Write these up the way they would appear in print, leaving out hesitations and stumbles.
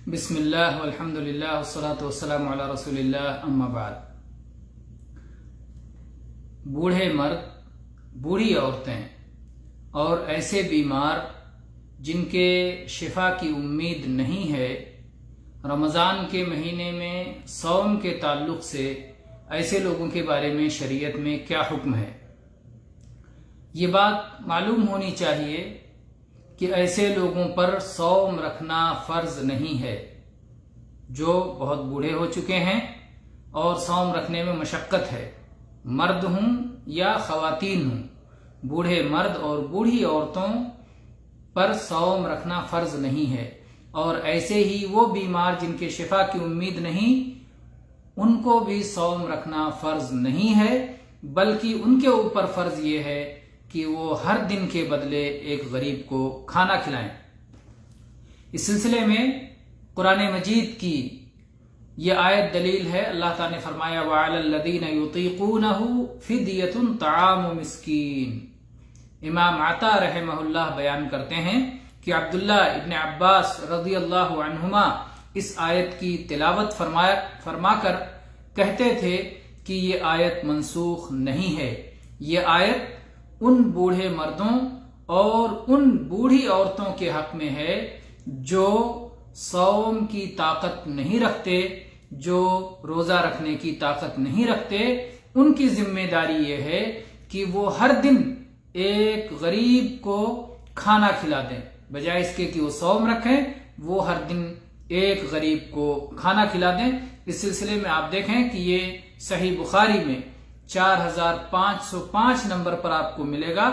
بسم اللہ والحمد للہ والصلاة والسلام علی رسول اللہ، اما بعد۔ بوڑھے مرد، بوڑھی عورتیں اور ایسے بیمار جن کے شفا کی امید نہیں ہے، رمضان کے مہینے میں صوم کے تعلق سے ایسے لوگوں کے بارے میں شریعت میں کیا حکم ہے؟ یہ بات معلوم ہونی چاہیے کہ ایسے لوگوں پر صوم رکھنا فرض نہیں ہے جو بہت بوڑھے ہو چکے ہیں اور صوم رکھنے میں مشقت ہے، مرد ہوں یا خواتین ہوں۔ بوڑھے مرد اور بوڑھی عورتوں پر صوم رکھنا فرض نہیں ہے، اور ایسے ہی وہ بیمار جن کے شفا کی امید نہیں، ان کو بھی صوم رکھنا فرض نہیں ہے، بلکہ ان کے اوپر فرض یہ ہے کہ وہ ہر دن کے بدلے ایک غریب کو کھانا کھلائیں۔ اس سلسلے میں قرآن مجید کی یہ آیت دلیل ہے۔ اللہ تعالیٰ نے فرمایا وَعَلَى الَّذِينَ يُطِيقُونَهُ فِدْيَةٌ طَعَامُ مِسْكِينٍ۔ امام عطا رحمہ اللہ بیان کرتے ہیں کہ عبداللہ ابن عباس رضی اللہ عنہما اس آیت کی تلاوت فرما کر کہتے تھے کہ یہ آیت منسوخ نہیں ہے، یہ آیت ان بوڑھے مردوں اور ان بوڑھی عورتوں کے حق میں ہے جو صوم کی طاقت نہیں رکھتے، جو روزہ رکھنے کی طاقت نہیں رکھتے۔ ان کی ذمہ داری یہ ہے کہ وہ ہر دن ایک غریب کو کھانا کھلا دیں، بجائے اس کے کہ وہ صوم رکھیں، وہ ہر دن ایک غریب کو کھانا کھلا دیں۔ اس سلسلے میں آپ دیکھیں کہ یہ صحیح بخاری میں 4505 نمبر پر آپ کو ملے گا،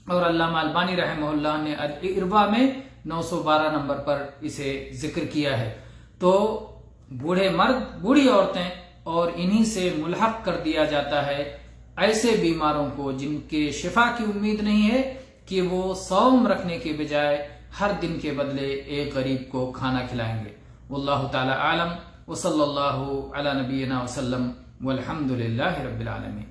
اور علامہ البانی رحمہ اللہ نے الارواء میں 912 نمبر پر اسے ذکر کیا ہے۔ تو بوڑھے مرد، بوڑھی عورتیں اور انہی سے ملحق کر دیا جاتا ہے ایسے بیماروں کو جن کے شفا کی امید نہیں ہے کہ وہ صوم رکھنے کے بجائے ہر دن کے بدلے ایک غریب کو کھانا کھلائیں گے۔ واللہ تعالی عالم، وصلی اللہ علی نبینا وسلم، والحمد للہ رب العالمین۔